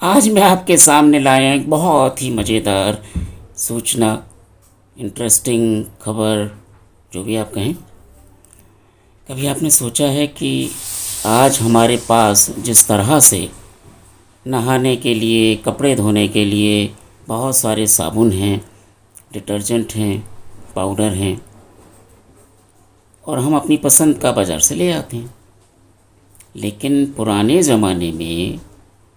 आज मैं आपके सामने लाया एक बहुत ही मज़ेदार सूचना, इंटरेस्टिंग खबर, जो भी आप कहें। कभी आपने सोचा है कि आज हमारे पास जिस तरह से नहाने के लिए, कपड़े धोने के लिए बहुत सारे साबुन हैं, डिटर्जेंट हैं, पाउडर हैं, और हम अपनी पसंद का बाज़ार से ले आते हैं। लेकिन पुराने ज़माने में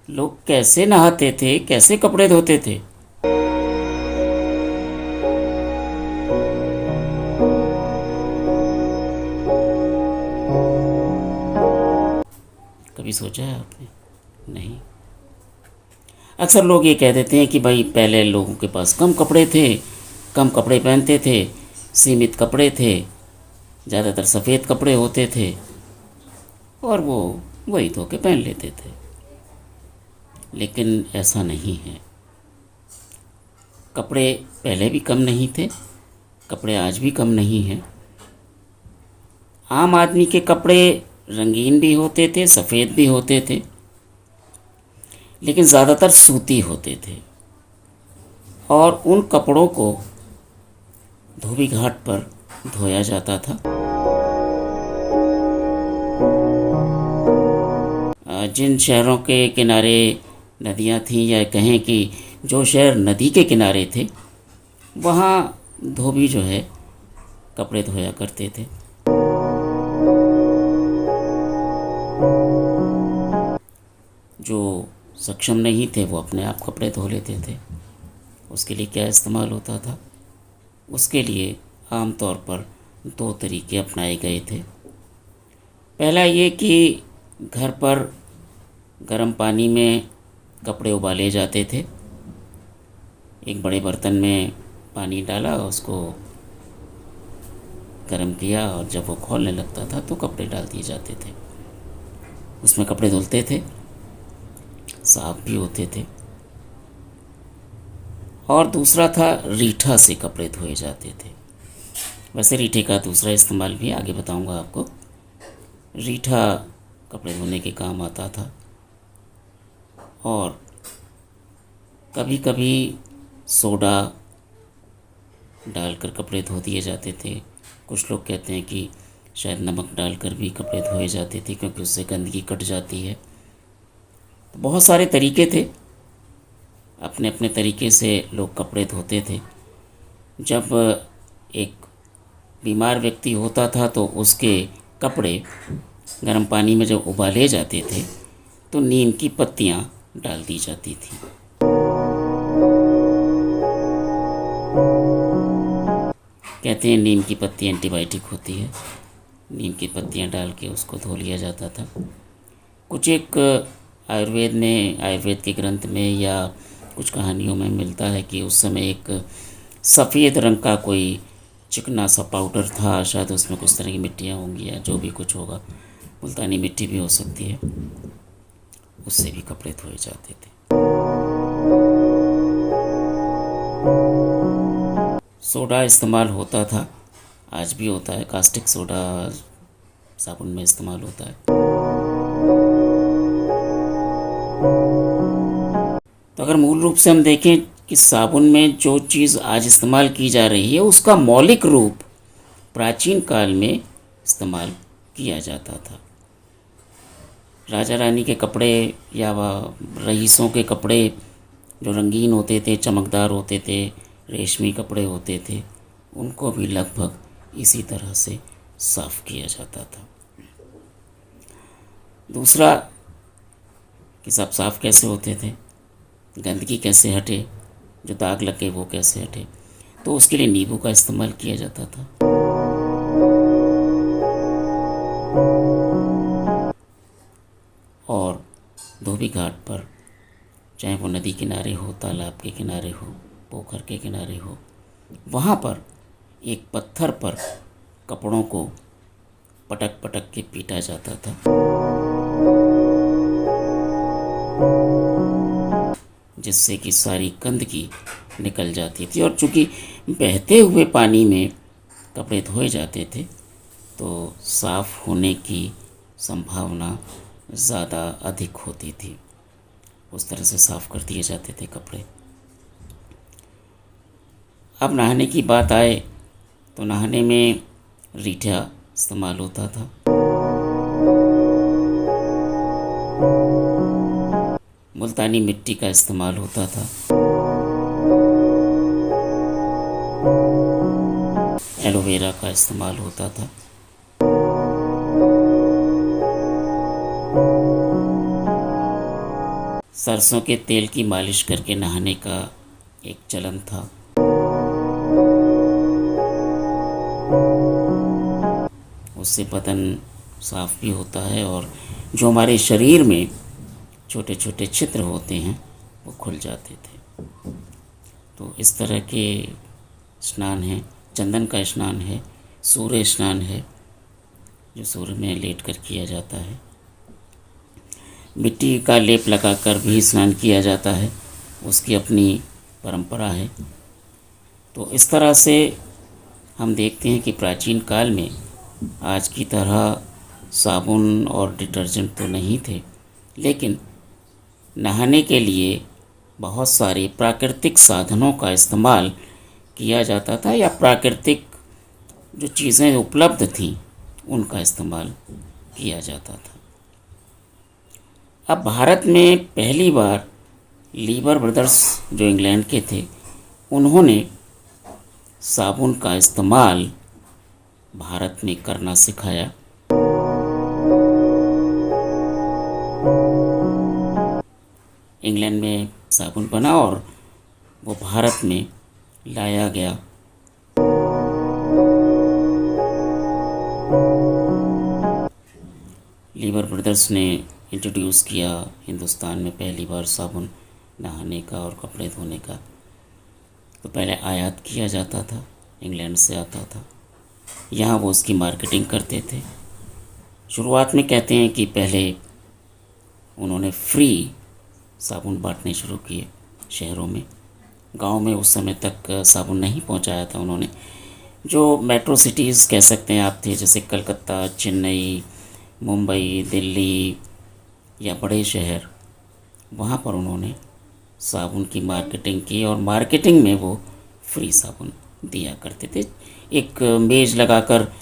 लोग कैसे नहाते थे, कैसे कपड़े धोते थे? कभी सोचा है आपने? नहीं। अक्सर लोग ये कह देते हैं कि भाई पहले लोगों के पास कम कपड़े थे, कम कपड़े पहनते थे, सीमित कपड़े थे, ज़्यादातर सफ़ेद कपड़े होते थे और वो वही धो के पहन लेते थे। लेकिन ऐसा नहीं है। कपड़े पहले भी कम नहीं थे, कपड़े आज भी कम नहीं हैं। आम आदमी के कपड़े रंगीन भी होते थे, सफ़ेद भी होते थे, लेकिन ज़्यादातर सूती होते थे और उन कपड़ों को धोबी घाट पर धोया जाता था। जिन शहरों के किनारे नदियाँ थीं, या कहें कि जो शहर नदी के किनारे थे, वहाँ धोबी जो है कपड़े धोया करते थे। जो सक्षम नहीं थे वो अपने आप कपड़े धो लेते थे। उसके लिए क्या इस्तेमाल होता था? उसके लिए आम तौर पर दो तरीके अपनाए गए थे। पहला ये कि घर पर गर्म पानी में कपड़े उबाले जाते थे। एक बड़े बर्तन में पानी डाला, उसको गर्म किया और जब वो खौलने लगता था तो कपड़े डाल दिए जाते थे। उसमें कपड़े धुलते थे, साफ भी होते थे। और दूसरा था रीठा से कपड़े धोए जाते थे। वैसे रीठे का दूसरा इस्तेमाल भी आगे बताऊंगा आपको। रीठा कपड़े धोने के काम आता था और कभी कभी सोडा डालकर कपड़े धो दिए जाते थे। कुछ लोग कहते हैं कि शायद नमक डालकर भी कपड़े धोए जाते थे, क्योंकि उससे गंदगी कट जाती है। तो बहुत सारे तरीके थे, अपने अपने तरीके से लोग कपड़े धोते थे। जब एक बीमार व्यक्ति होता था तो उसके कपड़े गर्म पानी में जब उबाले जाते थे तो नीम की पत्तियां डाल दी जाती थी। कहते हैं नीम की पत्ती एंटीबायोटिक होती है। नीम की पत्तियां डाल के उसको धो लिया जाता था। कुछ एक आयुर्वेद के ग्रंथ में या कुछ कहानियों में मिलता है कि उस समय एक सफ़ेद रंग का कोई चिकना सा पाउडर था, शायद उसमें कुछ तरह की मिट्टियाँ होंगी या जो भी कुछ होगा, मुल्तानी मिट्टी भी हो सकती है, उससे भी कपड़े धोए जाते थे। सोडा इस्तेमाल होता था, आज भी होता है। कास्टिक सोडा साबुन में इस्तेमाल होता है। तो अगर मूल रूप से हम देखें कि साबुन में जो चीज़ आज इस्तेमाल की जा रही है उसका मौलिक रूप प्राचीन काल में इस्तेमाल किया जाता था। राजा रानी के कपड़े या रईसों के कपड़े जो रंगीन होते थे, चमकदार होते थे, रेशमी कपड़े होते थे, उनको भी लगभग इसी तरह से साफ़ किया जाता था। दूसरा कि सब साफ़ कैसे होते थे, गंदगी कैसे हटे, जो दाग लगे वो कैसे हटे, तो उसके लिए नींबू का इस्तेमाल किया जाता था। और धोबी घाट पर, चाहे वो नदी किनारे हो, तालाब के किनारे हो, पोखर के किनारे हो, वहाँ पर एक पत्थर पर कपड़ों को पटक पटक के पीटा जाता था, जिससे कि सारी गंदगी निकल जाती थी। और चूँकि बहते हुए पानी में कपड़े धोए जाते थे तो साफ़ होने की संभावना ज़्यादा अधिक होती थी। उस तरह से साफ़ कर दिए जाते थे कपड़े। अब नहाने की बात आए तो नहाने में रीठा इस्तेमाल होता था। मुल्तानी मिट्टी का इस्तेमाल होता था। एलोवेरा का इस्तेमाल होता था। सरसों के तेल की मालिश करके नहाने का एक चलन था। उससे बदन साफ भी होता है और जो हमारे शरीर में छोटे छोटे छिद्र होते हैं वो खुल जाते थे। तो इस तरह के स्नान हैं। चंदन का स्नान है, सूर्य स्नान है जो सूर्य में लेट कर किया जाता है। मिट्टी का लेप लगाकर भी स्नान किया जाता है, उसकी अपनी परंपरा है। तो इस तरह से हम देखते हैं कि प्राचीन काल में आज की तरह साबुन और डिटर्जेंट तो नहीं थे, लेकिन नहाने के लिए बहुत सारे प्राकृतिक साधनों का इस्तेमाल किया जाता था, या प्राकृतिक जो चीज़ें उपलब्ध थीं उनका इस्तेमाल किया जाता था। अब भारत में पहली बार लीवर ब्रदर्स जो इंग्लैंड के थे, उन्होंने साबुन का इस्तेमाल भारत में करना सिखाया। इंग्लैंड में साबुन बना और वो भारत में लाया गया। लीवर ब्रदर्स ने इंट्रोड्यूस किया हिंदुस्तान में पहली बार साबुन नहाने का और कपड़े धोने का। तो पहले आयात किया जाता था, इंग्लैंड से आता था, यहाँ वो उसकी मार्केटिंग करते थे। शुरुआत में कहते हैं कि पहले उन्होंने फ्री साबुन बांटने शुरू किए शहरों में। गांव में उस समय तक साबुन नहीं पहुंचाया था उन्होंने। जो मेट्रो सिटीज़ कह सकते हैं आप थे, जैसे कलकत्ता, चेन्नई, मुंबई, दिल्ली या बड़े शहर, वहाँ पर उन्होंने साबुन की मार्केटिंग की और मार्केटिंग में वो फ्री साबुन दिया करते थे। एक मेज़ लगाकर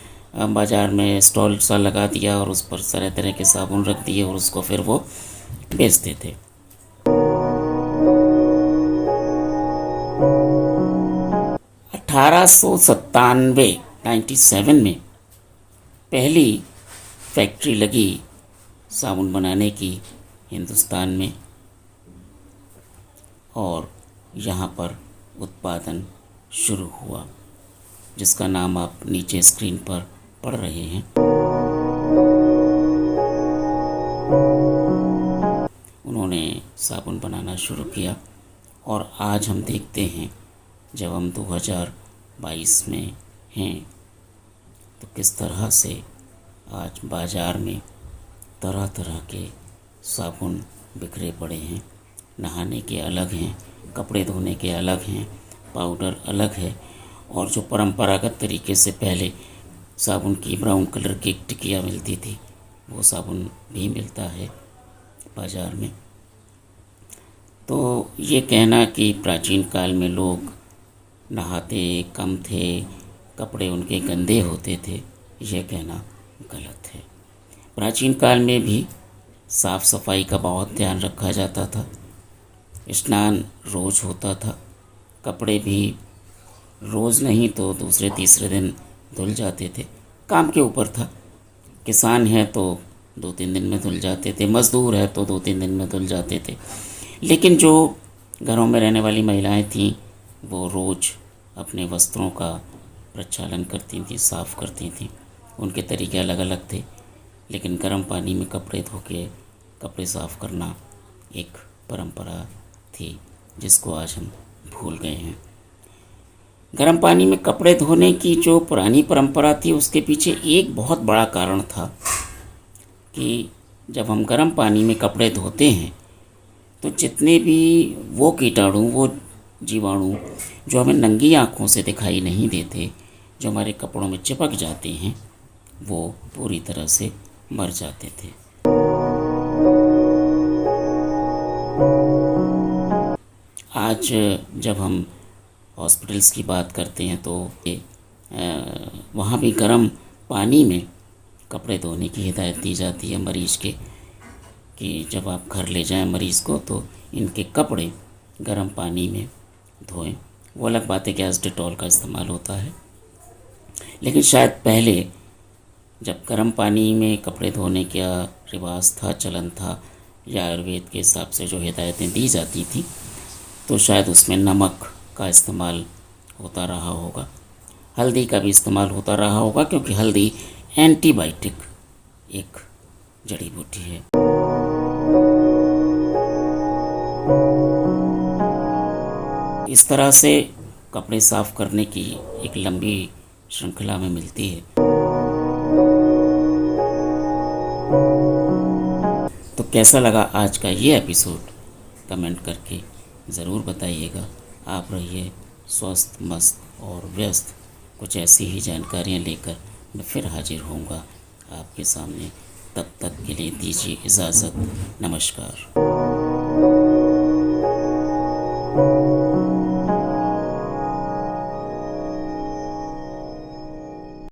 बाज़ार में स्टॉल सा लगा दिया और उस पर तरह तरह के साबुन रख दिए और उसको फिर वो बेचते थे। अठारह सौ 97 में पहली फैक्ट्री लगी साबुन बनाने की हिंदुस्तान में, और यहाँ पर उत्पादन शुरू हुआ, जिसका नाम आप नीचे स्क्रीन पर पढ़ रहे हैं। उन्होंने साबुन बनाना शुरू किया और आज हम देखते हैं, जब हम 2022 में हैं, तो किस तरह से आज बाज़ार में तरह तरह के साबुन बिखरे पड़े हैं। नहाने के अलग हैं, कपड़े धोने के अलग हैं, पाउडर अलग है, और जो परंपरागत तरीके से पहले साबुन की ब्राउन कलर की एक टिकिया मिलती थी, वो साबुन भी मिलता है बाज़ार में। तो ये कहना कि प्राचीन काल में लोग नहाते कम थे, कपड़े उनके गंदे होते थे, यह कहना गलत है। प्राचीन काल में भी साफ़ सफाई का बहुत ध्यान रखा जाता था। स्नान रोज़ होता था, कपड़े भी रोज़ नहीं तो दूसरे तीसरे दिन धुल जाते थे। काम के ऊपर था, किसान है तो 2-3 दिन में धुल जाते थे, मज़दूर है तो 2-3 दिन में धुल जाते थे। लेकिन जो घरों में रहने वाली महिलाएं थीं, वो रोज़ अपने वस्त्रों का प्रक्षालन करती थीं, साफ़ करती थीं। उनके तरीके अलग अलग थे, लेकिन गर्म पानी में कपड़े धो के कपड़े साफ़ करना एक परंपरा थी, जिसको आज हम भूल गए हैं। गर्म पानी में कपड़े धोने की जो पुरानी परंपरा थी, उसके पीछे एक बहुत बड़ा कारण था कि जब हम गर्म पानी में कपड़े धोते हैं तो जितने भी वो कीटाणु, वो जीवाणु जो हमें नंगी आँखों से दिखाई नहीं देते, जो हमारे कपड़ों में चिपक जाते हैं, वो पूरी तरह से मर जाते थे। आज जब हम हॉस्पिटल्स की बात करते हैं तो वहाँ भी गर्म पानी में कपड़े धोने की हिदायत दी जाती है मरीज़ के, कि जब आप घर ले जाएं मरीज़ को तो इनके कपड़े गर्म पानी में धोएं। वो अलग बात है कि आज डेटॉल का इस्तेमाल होता है, लेकिन शायद पहले जब गर्म पानी में कपड़े धोने का रिवाज था, चलन था, या आयुर्वेद के हिसाब से जो हिदायतें दी जाती थी, तो शायद उसमें नमक का इस्तेमाल होता रहा होगा, हल्दी का भी इस्तेमाल होता रहा होगा, क्योंकि हल्दी एंटीबायोटिक एक जड़ी बूटी है। इस तरह से कपड़े साफ करने की एक लंबी श्रृंखला में मिलती है। तो कैसा लगा आज का ये एपिसोड, कमेंट करके ज़रूर बताइएगा। आप रहिए स्वस्थ, मस्त और व्यस्त। कुछ ऐसी ही जानकारियाँ लेकर मैं फिर हाजिर होऊंगा आपके सामने। तब तक के लिए दीजिए इजाज़त। नमस्कार।